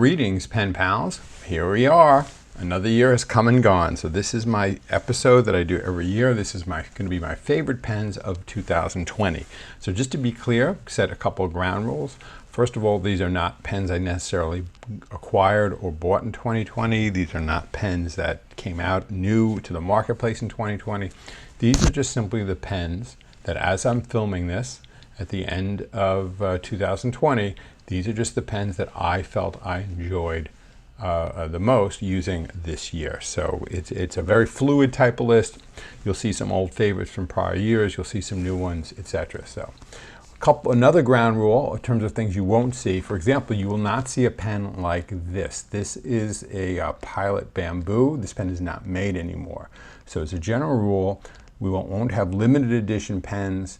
Greetings, pen pals. Here we are. Another year has come and gone. So this is my episode that I do every year. This is going to be my favorite pens of 2020. So just to be clear, set a couple of ground rules. First of all, these are not pens I necessarily acquired or bought in 2020. These are not pens that came out new to the marketplace in 2020. These are just simply the pens that, as I'm filming this at the end of 2020, these are just the pens that I felt I enjoyed the most using this year. So it's a very fluid type of list. You'll see some old favorites from prior years. You'll see some new ones, etc. So another ground rule in terms of things you won't see. For example, you will not see a pen like this. This is a Pilot Bamboo. This pen is not made anymore. So as a general rule, we won't have limited edition pens,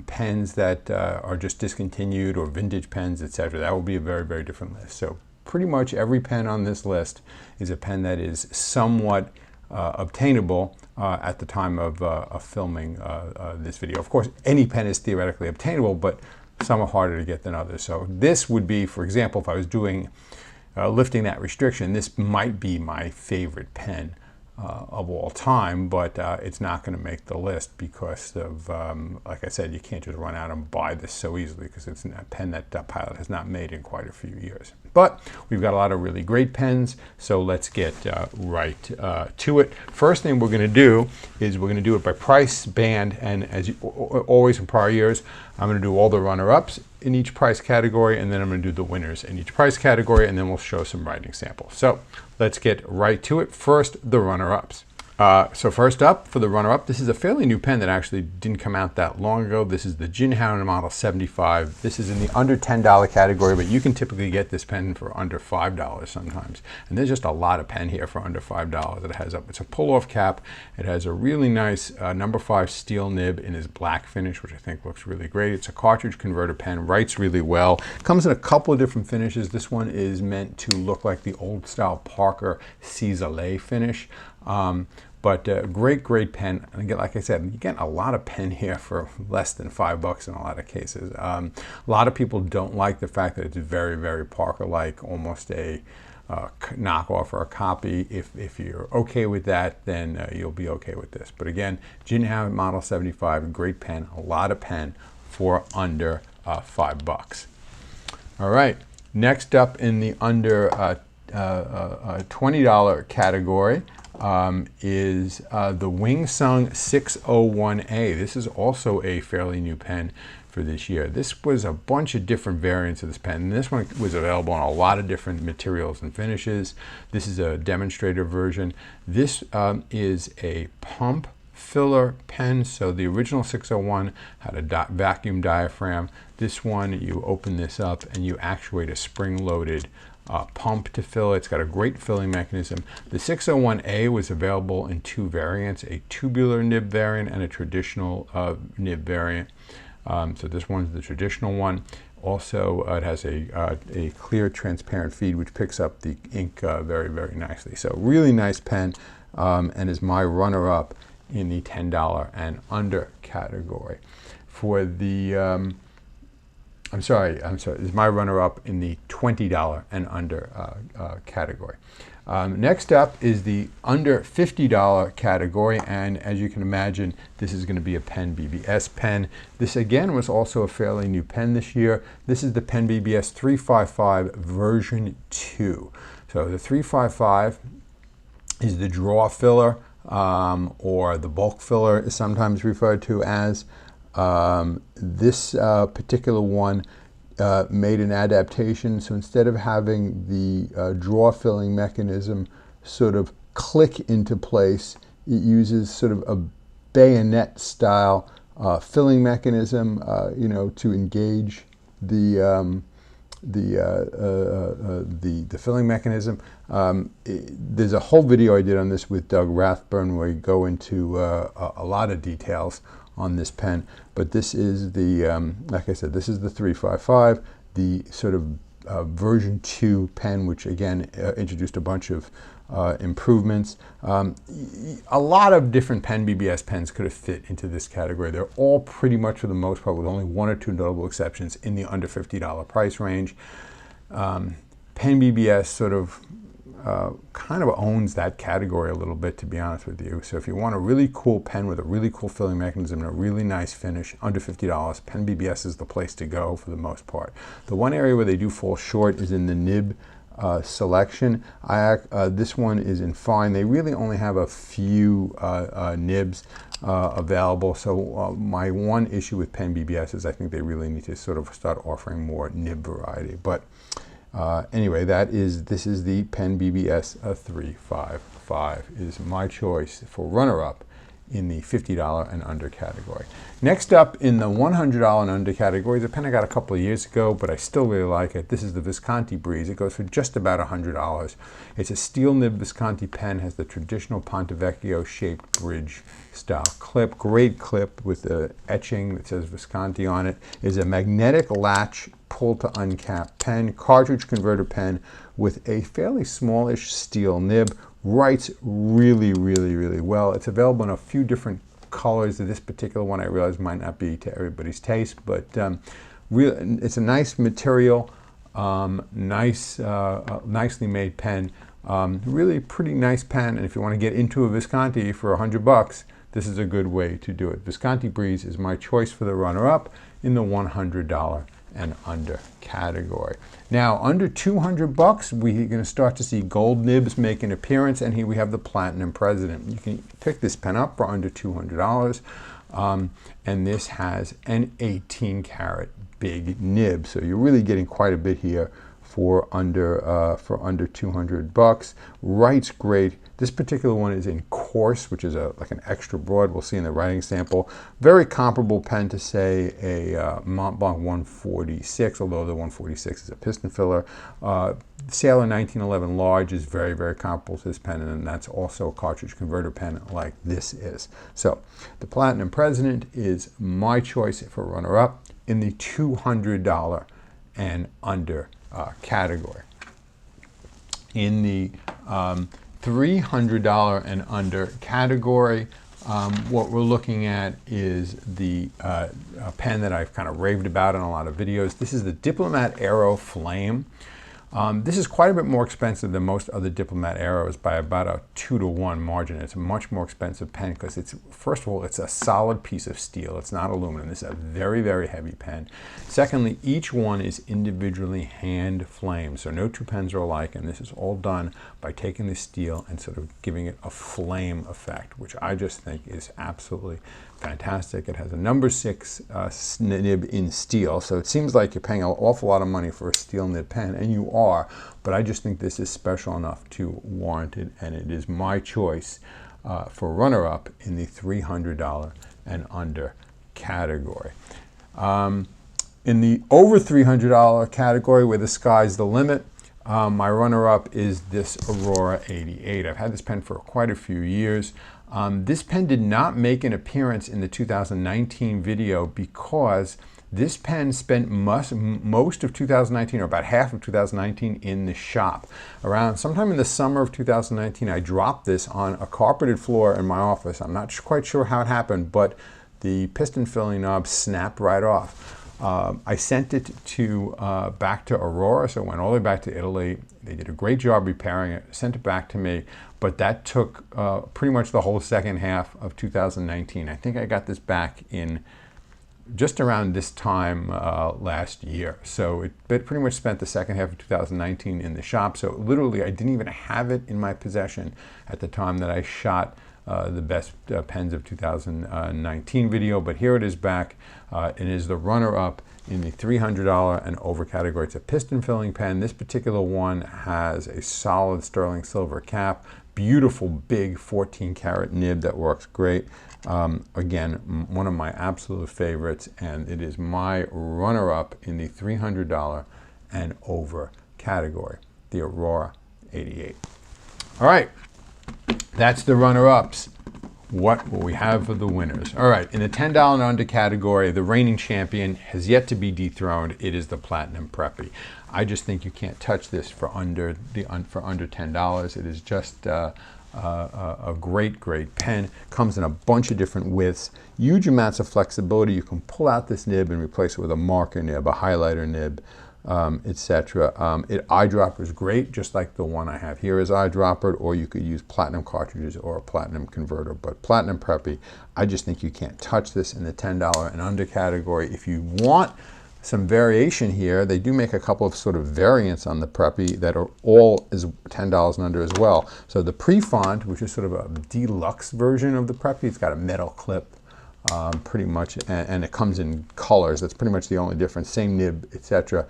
pens that are just discontinued, or vintage pens, etc. That will be a very, very different list. So pretty much every pen on this list is a pen that is somewhat obtainable at the time of filming this video. Of course, any pen is theoretically obtainable, but some are harder to get than others. So this would be, for example, if I was doing lifting that restriction, this might be my favorite pen of all time, but it's not going to make the list because of, like I said, you can't just run out and buy this so easily because it's a pen that Pilot has not made in quite a few years. But we've got a lot of really great pens, so let's get right to it. First thing we're going to do is we're going to do it by price band, and as always in prior years, I'm going to do all the runner-ups in each price category, and then I'm going to do the winners in each price category, and then we'll show some writing samples. So let's get right to it. First, the runner-ups. So first up, for the runner-up, this is a fairly new pen that actually didn't come out that long ago. This is the Jinhao model 75. This is in the under $10 category, but you can typically get this pen for under $5 sometimes. And there's just a lot of pen here for under $5. It's a pull-off cap. It has a really nice number 5 steel nib in this black finish, which I think looks really great. It's a cartridge converter pen, writes really well. Comes in a couple of different finishes. This one is meant to look like the old style Parker Ciselé finish. But great pen. And again, like I said, you get a lot of pen here for less than $5 in a lot of cases. A lot of people don't like the fact that it's very, very Parker-like, almost a knockoff or a copy. If you're okay with that, then you'll be okay with this. But again, Jinhao model 75, great pen, a lot of pen for under $5. All right, next up in the under $20 category is the Wingsung 601A. This is also a fairly new pen for this year. This was a bunch of different variants of this pen. And this one was available on a lot of different materials and finishes. This is a demonstrator version. This is a pump filler pen. So the original 601 had a vacuum diaphragm. This one, you open this up and you actuate a spring-loaded pump to fill it. It's got a great filling mechanism. The 601A was available in two variants, a tubular nib variant and a traditional nib variant. So this one's the traditional one. Also, it has a clear transparent feed which picks up the ink very, very nicely. So really nice pen, and is my runner-up in the $10 and under category. For the is my runner-up in the $20 and under category. Next up is the under $50 category, and as you can imagine, this is going to be a PenBBS pen. This again was also a fairly new pen this year. This is the PenBBS 355 version 2. So the 355 is the draw filler, or the bulk filler is sometimes referred to as. This particular one made an adaptation, so instead of having the draw filling mechanism sort of click into place, it uses sort of a bayonet style filling mechanism, to engage the filling mechanism. There's a whole video I did on this with Doug Rathburn where you go into a lot of details on this pen, but this is the, like I said, this is the 355, the sort of version 2 pen, which again introduced a bunch of improvements. A lot of different PenBBS pens could have fit into this category. They're all pretty much, for the most part, with only one or two notable exceptions, in the under $50 price range. PenBBS sort of kind of owns that category a little bit, to be honest with you. So if you want a really cool pen with a really cool filling mechanism and a really nice finish, under $50, PenBBS is the place to go for the most part. The one area where they do fall short is in the nib selection. This one is in fine. They really only have a few nibs available. So my one issue with PenBBS is I think they really need to sort of start offering more nib variety. But anyway, this is the PenBBS 355 is my choice for runner-up in the $50 and under category. Next up in the $100 and under category is a pen I got a couple of years ago, but I still really like it. This is the Visconti Breeze. It goes for just about $100. It's a steel nib Visconti pen, has the traditional Ponte Vecchio shaped bridge style clip. Great clip with the etching that says Visconti on it. Is a magnetic latch pull to uncap pen, cartridge converter pen with a fairly smallish steel nib. Writes really, really, really well. It's available in a few different colors. This particular one I realize might not be to everybody's taste, but it's a nice material, nicely made pen. Really pretty nice pen, and if you want to get into a Visconti for $100, this is a good way to do it. Visconti Breeze is my choice for the runner-up in the $100 and under category. Now, under $200, we're going to start to see gold nibs make an appearance, and here we have the Platinum President. You can pick this pen up for under $200, and this has an 18-karat big nib, so you're really getting quite a bit here for under $200. Writes great. This particular one is in coarse, which is like an extra broad. We'll see in the writing sample. Very comparable pen to, say, a Montblanc 146, although the 146 is a piston filler. Sailor 1911 large is very, very comparable to this pen, and that's also a cartridge converter pen like this is. So the Platinum President is my choice for runner-up in the $200 and under category. In the $300 and under category, what we're looking at is the pen that I've kind of raved about in a lot of videos. This is the Diplomat Aero Flame. This is quite a bit more expensive than most other Diplomat Aeros by about a 2-to-1 margin. It's a much more expensive pen because it's, first of all, it's a solid piece of steel. It's not aluminum. This is a very, very heavy pen. Secondly, each one is individually hand flamed, so no two pens are alike, and this is all done by taking the steel and sort of giving it a flame effect, which I just think is absolutely fantastic. It has a number 6 nib in steel, so it seems like you're paying an awful lot of money for a steel nib pen, and you are, but I just think this is special enough to warrant it, and it is my choice for runner-up in the $300 and under category. In the over $300 category, where the sky's the limit, my runner-up is this Aurora 88. I've had this pen for quite a few years. This pen did not make an appearance in the 2019 video because this pen spent most of 2019, or about half of 2019, in the shop. Around sometime in the summer of 2019, I dropped this on a carpeted floor in my office. I'm not quite sure how it happened, but the piston filling knob snapped right off. I sent it back to Aurora, so it went all the way back to Italy. They did a great job repairing it, sent it back to me, but that took pretty much the whole second half of 2019. I think I got this back in just around this time last year. So it pretty much spent the second half of 2019 in the shop. So literally I didn't even have it in my possession at the time that I shot the best pens of 2019 video, but here it is back. It is the runner-up in the $300 and over category. It's a piston filling pen. This particular one has a solid sterling silver cap, beautiful big 14-karat nib that works great. Again, one of my absolute favorites, and it is my runner-up in the $300 and over category, the Aurora 88. All right, that's the runner-ups. What will we have for the winners? All right, in the $10 and under category, the reigning champion has yet to be dethroned. It is the Platinum Preppy. I just think you can't touch this for under $10. It is just a great, great pen. Comes in a bunch of different widths, huge amounts of flexibility. You can pull out this nib and replace it with a marker nib, a highlighter nib, etc. Eyedropper is great, just like the one I have here is eyedroppered, or you could use platinum cartridges or a platinum converter. But platinum Preppy, I just think you can't touch this in the $10 and under category. If you want some variation here, they do make a couple of sort of variants on the Preppy that are all is $10 and under as well. So the pre-font, which is sort of a deluxe version of the Preppy, it's got a metal clip, pretty much, and it comes in colors. That's pretty much the only difference. Same nib, etc.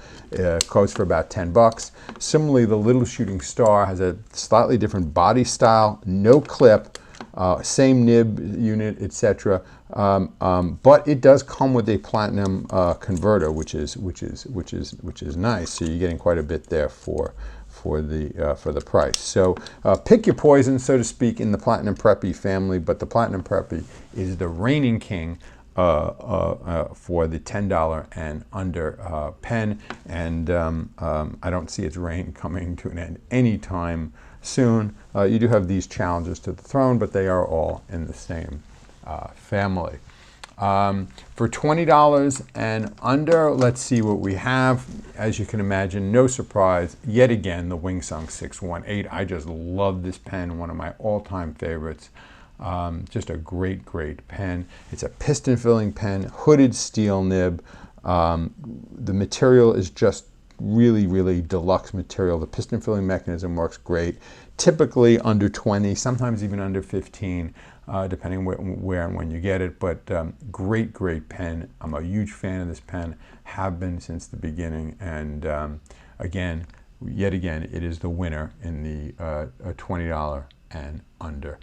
Goes for about $10. Similarly, the Little Shooting Star has a slightly different body style, no clip, same nib unit, etc. But it does come with a platinum converter, which is nice. So you're getting quite a bit there for the price. So pick your poison, so to speak, in the Platinum Preppy family, but the Platinum Preppy is the reigning king for the $10 and under pen, and I don't see its reign coming to an end anytime soon. You do have these challenges to the throne, but they are all in the same family. For $20 and under, let's see what we have. As you can imagine, no surprise, yet again, the Wingsung 618. I just love this pen, one of my all-time favorites. Just a great, great pen. It's a piston filling pen, hooded steel nib. The material is just really, really deluxe material. The piston filling mechanism works great. Typically under 20, sometimes even under 15. Depending where and when you get it, but great, great pen. I'm a huge fan of this pen, have been since the beginning, and yet again, it is the winner in the $20 and under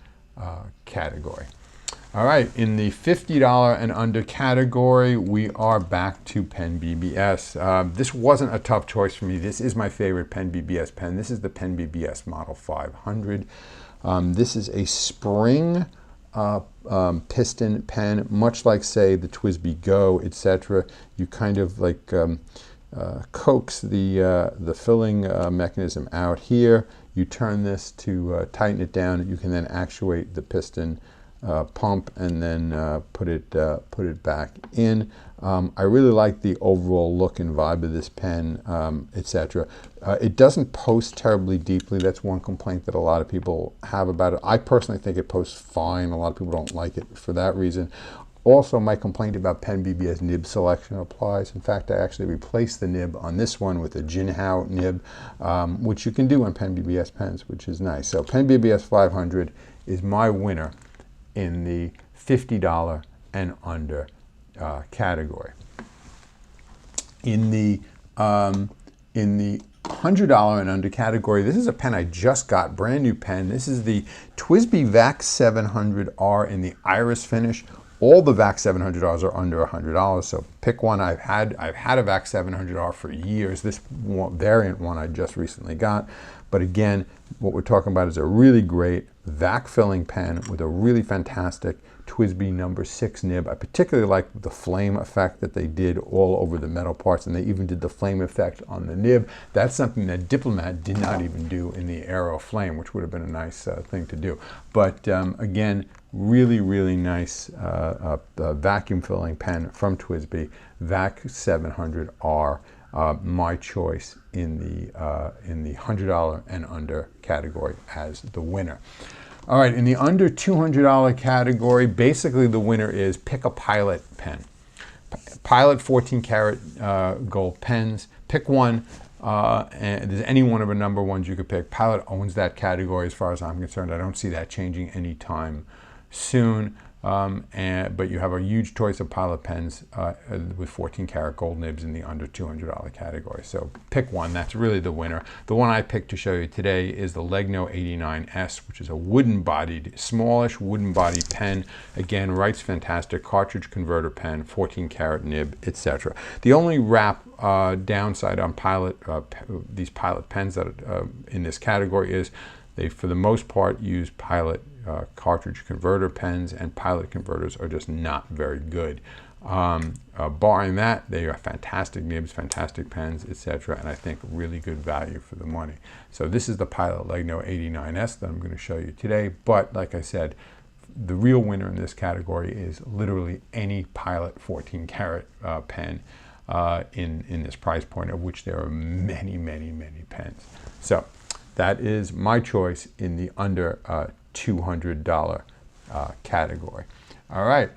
category. All right, in the $50 and under category, we are back to PenBBS. This wasn't a tough choice for me. This is my favorite PenBBS pen. This is the PenBBS Model 500. This is a spring piston pen, much like, say, the TWSBI Go, etc. You kind of like coax the filling mechanism out here. You turn this to tighten it down. You can then actuate the piston pump and then put it back in. I really like the overall look and vibe of this pen, etc. It doesn't post terribly deeply. That's one complaint that a lot of people have about it. I personally think it posts fine. A lot of people don't like it for that reason. Also, my complaint about PenBBS nib selection applies. In fact, I actually replaced the nib on this one with a Jinhao nib, which you can do on PenBBS pens, which is nice. So PenBBS 500 is my winner in the $50 and under category. In the $100 and under category, this is a pen I just got, brand new pen. This is the TWSBI VAC 700R in the iris finish. All the VAC 700Rs are under $100, so pick one. I've had a VAC 700R for years. This variant one I just recently got. But again, what we're talking about is a really great vac filling pen with a really fantastic TWSBI number 6 nib. I particularly like the flame effect that they did all over the metal parts, and they even did the flame effect on the nib. That's something that Diplomat did not even do in the Aero flame, which would have been a nice thing to do. But again, really, really nice vacuum filling pen from TWSBI, VAC 700R. My choice in the $100 and under category as the winner. All right, in the under $200 category, basically the winner is pick a Pilot pen. Pilot 14 karat gold pens. Pick one. And there's any one of a number of ones you could pick. Pilot owns that category as far as I'm concerned. I don't see that changing anytime soon. But you have a huge choice of Pilot pens with 14 karat gold nibs in the under $200 category. So pick one, that's really the winner. The one I picked to show you today is the Legno 89S, which is a wooden bodied, smallish wooden body pen. Again, writes fantastic, cartridge converter pen, 14 karat nib, etc. The only downside on these Pilot pens that in this category is they, for the most part, use Pilot cartridge converter pens, and Pilot converters are just not very good. Barring that, they are fantastic nibs, fantastic pens, etc., and I think really good value for the money. So this is the Pilot Legno 89S that I'm going to show you today, but like I said, the real winner in this category is literally any Pilot 14 karat pen. in this price point, of which there are many, many, many pens. So that is my choice in the under $200 category. All right.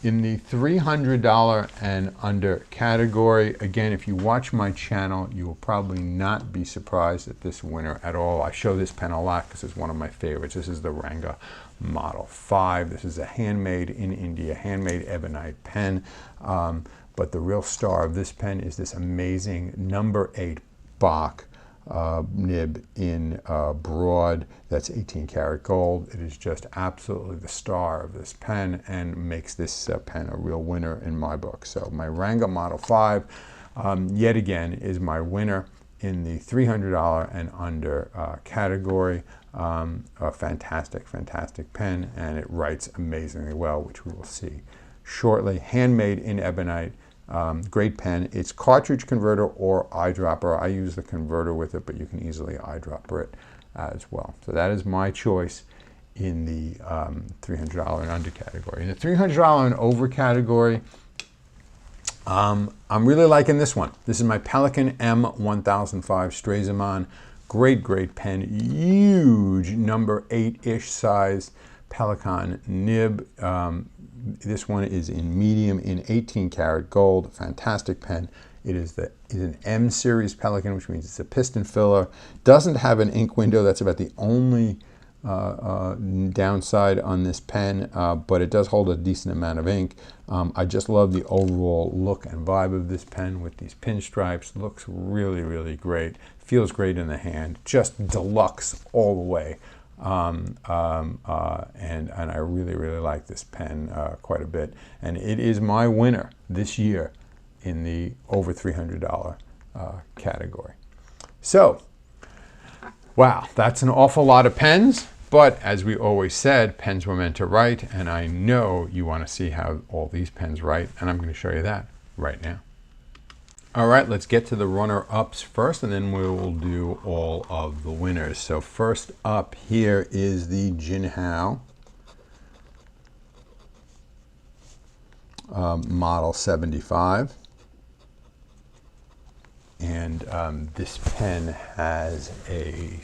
In the $300 and under category, again, if you watch my channel, you will probably not be surprised at this winner at all. I show this pen a lot because it's one of my favorites. This is the Ranga Model 5. This is a handmade in India, handmade ebonite pen. But the real star of this pen is this amazing number 8 Bach nib in broad. That's 18 karat gold. It is just absolutely the star of this pen and makes this pen a real winner in my book. So my Ranga Model 5 yet again is my winner in the $300 and under category. A fantastic, fantastic pen, and it writes amazingly well, which we will see shortly. Handmade in ebonite. Great pen. It's cartridge converter or eyedropper. I use the converter with it, but you can easily eyedropper it as well. So that is my choice in the $300 and under category. In the $300 and over category, I'm really liking this one. This is my Pelikan M1005 Stresemann. Great, great pen. Huge number 8-ish size Pelikan nib. This one is in medium in 18 karat gold. Fantastic pen. It is an M series Pelikan, which means it's a piston filler. Doesn't have an ink window. That's about the only downside on this pen, but it does hold a decent amount of ink. I just love the overall look and vibe of this pen with these pinstripes. Looks really, really great. Feels great in the hand. Just deluxe all the way. And I really, really like this pen quite a bit. And it is my winner this year in the over $300 category. So, wow, that's an awful lot of pens. But as we always said, pens were meant to write. And I know you want to see how all these pens write. And I'm going to show you that right now. All right, let's get to the runner-ups first, and then we will do all of the winners. So first up here is the Jinhao Model 75. And this pen has a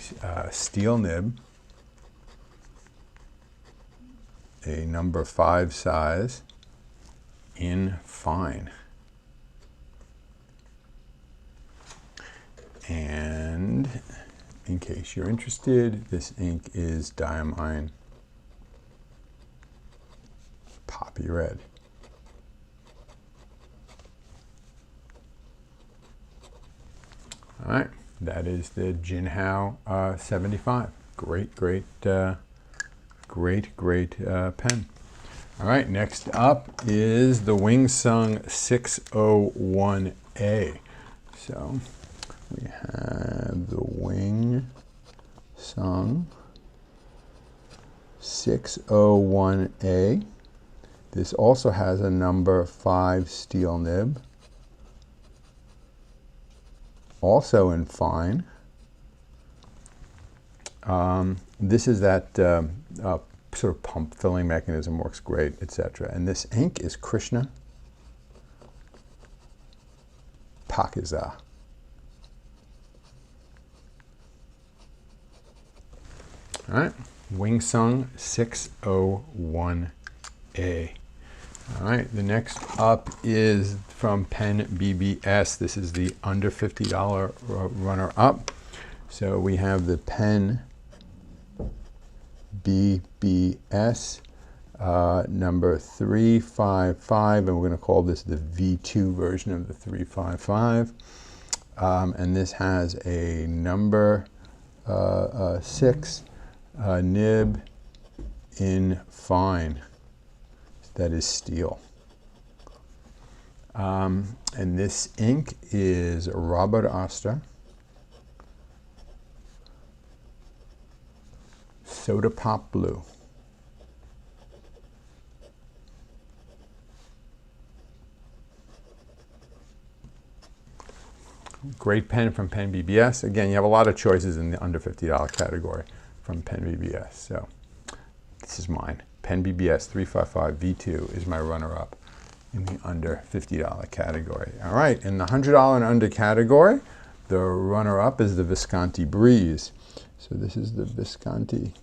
steel nib, a number 5 size in fine. And in case you're interested, this ink is diamine poppy red. All right, that is the Jinhao 75. Great, great, great pen. All right, next up is the Wingsung 601A. So we have the Wingsung 601A. This also has a number 5 steel nib, also in fine. This is that sort of pump filling mechanism, works great, etc. And this ink is Krishna Pakiza. All right, Wingsung 601A. All right, the next up is from PenBBS. This is the under $50 runner-up. So we have the PenBBS number 355, and we're going to call this the V2 version of the 355. And this has a number 6 nib in fine. That is steel. And this ink is Robert Oster Soda Pop Blue. Great pen from PenBBS. Again, you have a lot of choices in the under $50 category from PenBBS. So this is mine. PenBBS 355 V2 is my runner-up in the under $50 category. All right, in the $100 and under category, the runner-up is the Visconti Breeze. So this is the Visconti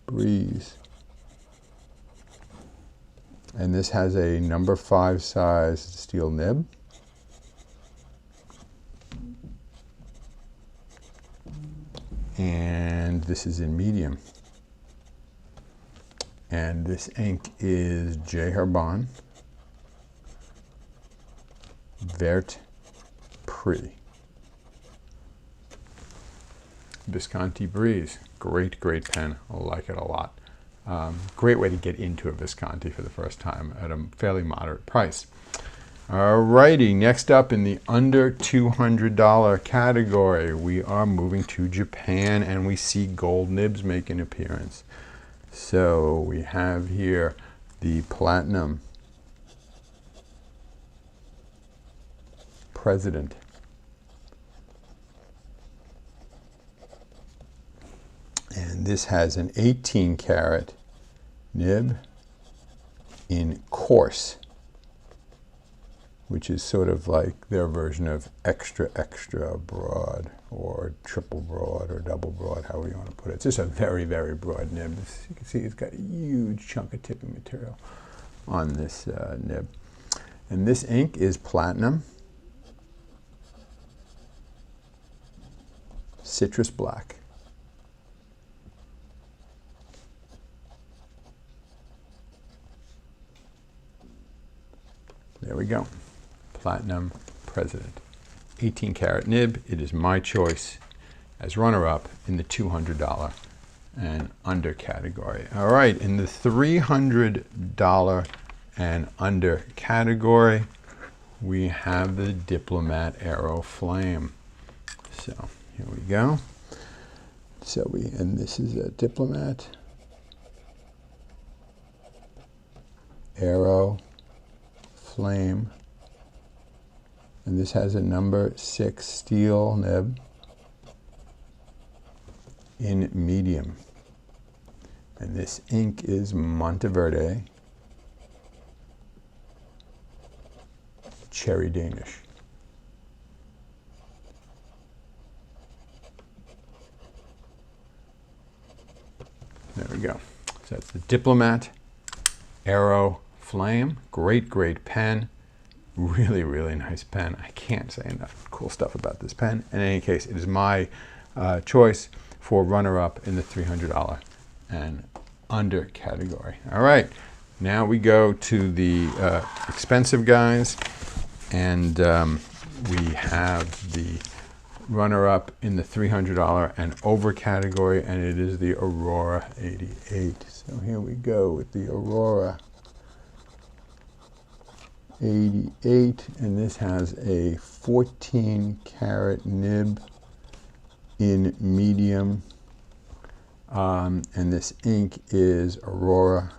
Breeze. And this has a number 5 size steel nib. And this is in medium. And this ink is J. Herbon Vert Prix. Visconti Breeze. Great, great pen. I like it a lot. Great way to get into a Visconti for the first time at a fairly moderate price. Alrighty, next up in the under $200 category, we are moving to Japan and we see gold nibs make an appearance. So we have here the Platinum President. And this has an 18 karat nib in coarse, which is sort of like their version of extra, extra broad, or triple broad, or double broad, however you want to put it. It's just a very, very broad nib. You can see it's got a huge chunk of tipping material on this nib. And this ink is Platinum Citrus Black. There we go. Platinum President. 18 karat nib. It is my choice as runner-up in the $200 and under category. All right, in the $300 and under category, we have the Diplomat Aero Flame. So here we go. And this is a Diplomat Aero Flame, and this has a number 6 steel nib in medium, and this ink is Monteverde Cherry Danish. There we go. So that's the Diplomat Aero Flame. Great, great pen. Really, really nice pen. I can't say enough cool stuff about this pen. In any case, it is my choice for runner-up in the $300 and under category. All right, now we go to the expensive guys, and we have the runner-up in the $300 and over category, and it is the Aurora 88. So here we go with the Aurora 88, and this has a 14 karat nib in medium, and this ink is Aurora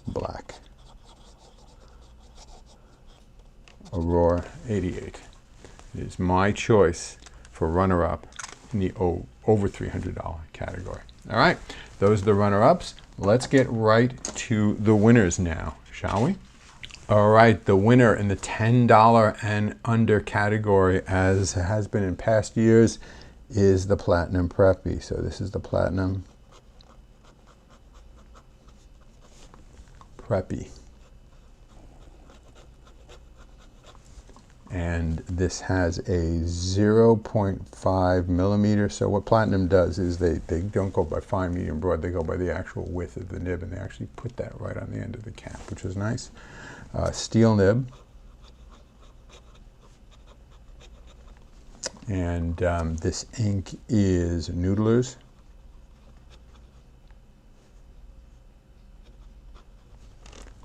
Black. Aurora 88. It is my choice for runner-up in the over $300 category. All right, those are the runner-ups. Let's get right to the winners now, shall we? All right, the winner in the $10 and under category, as has been in past years, is the Platinum Preppy. So this is the Platinum Preppy. And this has a 0.5 millimeter. So what Platinum does is they don't go by fine, medium, broad. They go by the actual width of the nib, and they actually put that right on the end of the cap, which is nice. Steel nib. And this ink is Noodler's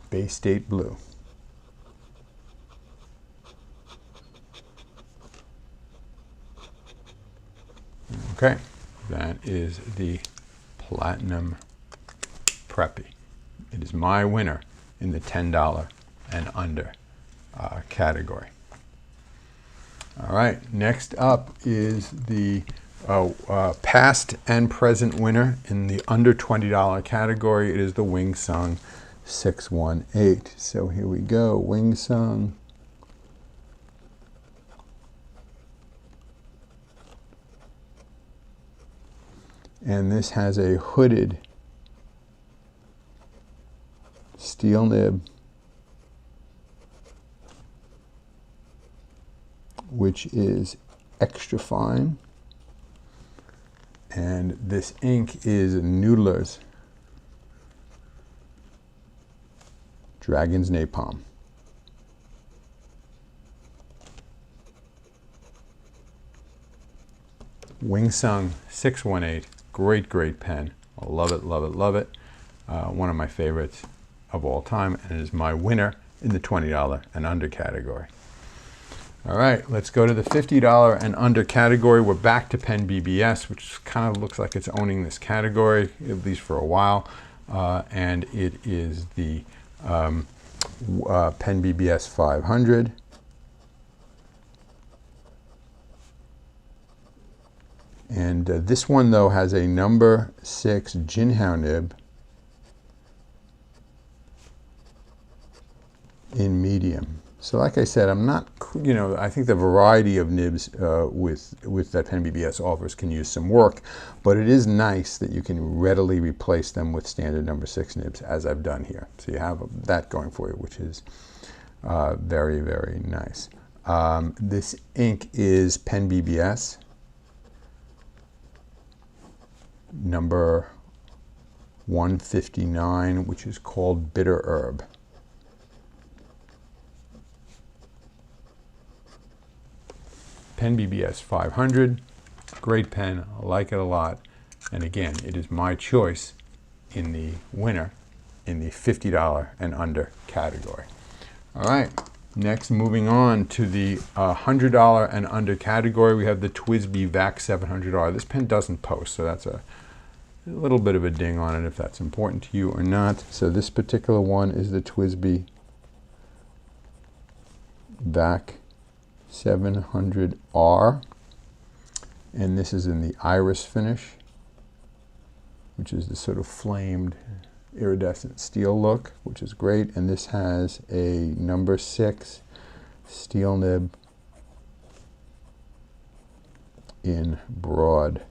Bay State Blue. Okay, that is the Platinum Preppy. It is my winner in the $10 and under category. All right, next up is the past and present winner in the under $20 category. It is the Wing Sung 618. So here we go, Wing Sung. And this has a hooded steel nib, which is extra fine. And this ink is Noodler's Dragon's Napalm. Wing Sung 618. Great, great pen. I love it, love it, love it. One of my favorites of all time, and it is my winner in the $20 and under category. All right, let's go to the $50 and under category. We're back to PenBBS, which kind of looks like it's owning this category, at least for a while. And it is the PenBBS 500. And this one, though, has a number 6 Jinhao nib in medium. So like I said, I'm not, I think the variety of nibs with that PenBBS offers can use some work, but it is nice that you can readily replace them with standard number 6 nibs, as I've done here. So you have that going for you, which is very, very nice. This ink is PenBBS number 159, which is called Bitter Herb. PenBBS 500, great pen, I like it a lot. And again, it is my choice in the winner in the $50 and under category. All right, next moving on to the $100 and under category, we have the TWSBI VAC 700R. This pen doesn't post, so that's a little bit of a ding on it if that's important to you or not. So this particular one is the TWSBI VAC 700R, and this is in the iris finish, which is the sort of flamed iridescent steel look, which is great. And this has a number 6 steel nib in broad.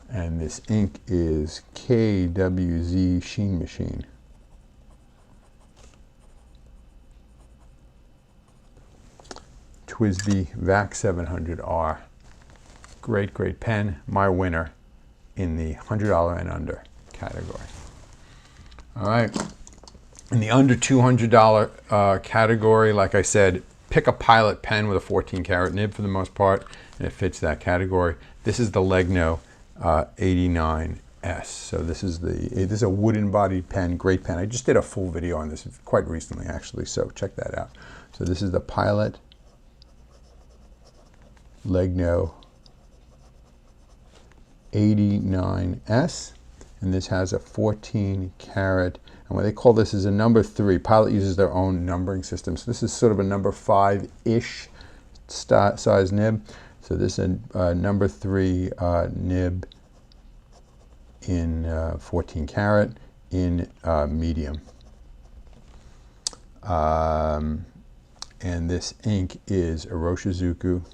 And this ink is KWZ Sheen Machine. TWSBI VAC 700R. Great, great pen. My winner in the $100 and under category. All right. In the under $200 category, like I said, pick a Pilot pen with a 14 karat nib for the most part, and it fits that category. This is the Legno 89S. So this is a wooden bodied pen, great pen. I just did a full video on this quite recently, actually, so check that out. So this is the Pilot Legno 89S, and this has a 14 karat, and what they call this is a number 3. Pilot uses their own numbering system, so this is sort of a number 5-ish size nib. So this is a number 3 nib in 14 karat in medium. And this ink is Iroshizuku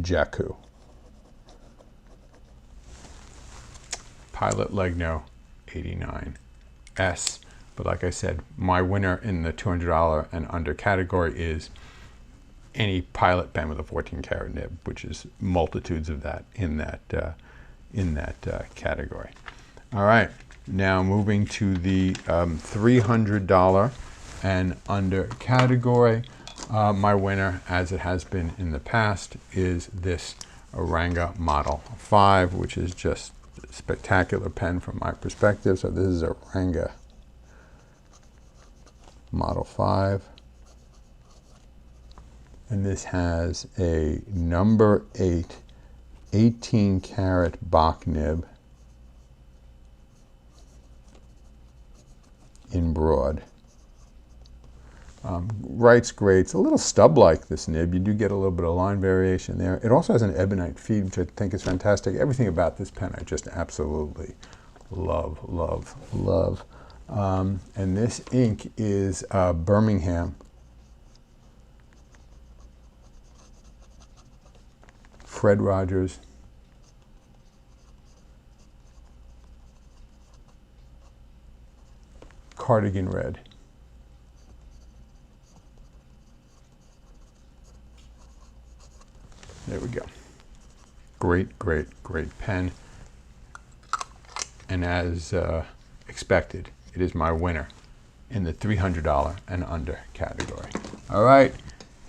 Jaku. Pilot Legno 89S. But like I said, my winner in the $200 and under category is any Pilot pen with a 14 karat nib, which is multitudes of that in that category. All right, now moving to the $300 and under category. My winner, as it has been in the past, is this Ranga Model 5, which is just a spectacular pen from my perspective. So this is a Ranga Model 5. And this has a number 8 18 karat Bach nib in broad. Writes great. It's a little stub-like, this nib. You do get a little bit of line variation there. It also has an ebonite feed, which I think is fantastic. Everything about this pen I just absolutely love, love, love. And this ink is Birmingham. Fred Rogers. Cardigan Red. There we go. Great, great, great pen. And as expected, it is my winner in the $300 and under category. All right,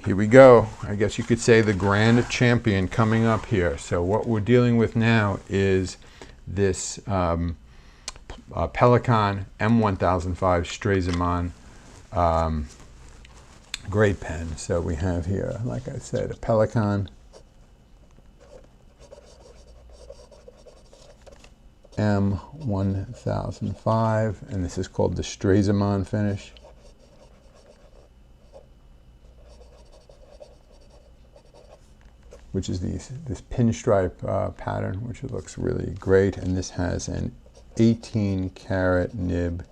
here we go. I guess you could say the grand champion coming up here. So what we're dealing with now is this Pelikan M1005 Stresemann great pen. So we have here, like I said, a Pelikan M1005, and this is called the Stresemann finish. Which is this pinstripe pattern, which looks really great. And this has an 18 karat nib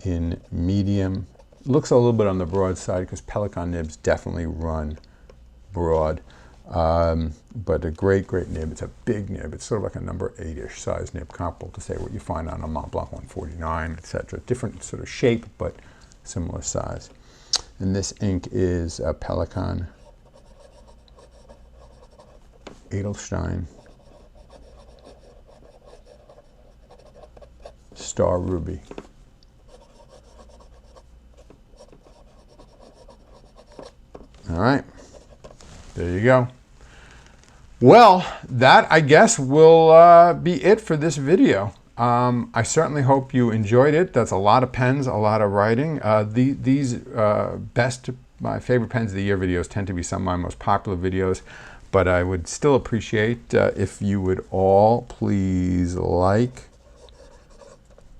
in medium. Looks a little bit on the broad side because Pelikan nibs definitely run broad. But a great, great nib. It's a big nib. It's sort of like a number 8-ish size nib, comparable to say what you find on a Mont Blanc 149, etc. Different sort of shape, but similar size. And this ink is a Pelikan Edelstein Star Ruby. All right, there you go. Well, that, I guess, will be it for this video. I certainly hope you enjoyed it. That's a lot of pens, a lot of writing. These my favorite pens of the year videos tend to be some of my most popular videos, but I would still appreciate if you would all please like,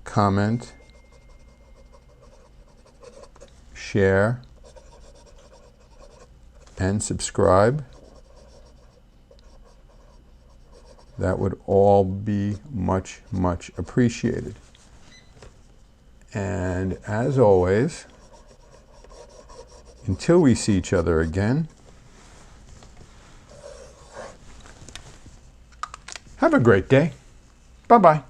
comment, share, and subscribe. That would all be much, much appreciated. And as always, until we see each other again, have a great day. Bye-bye.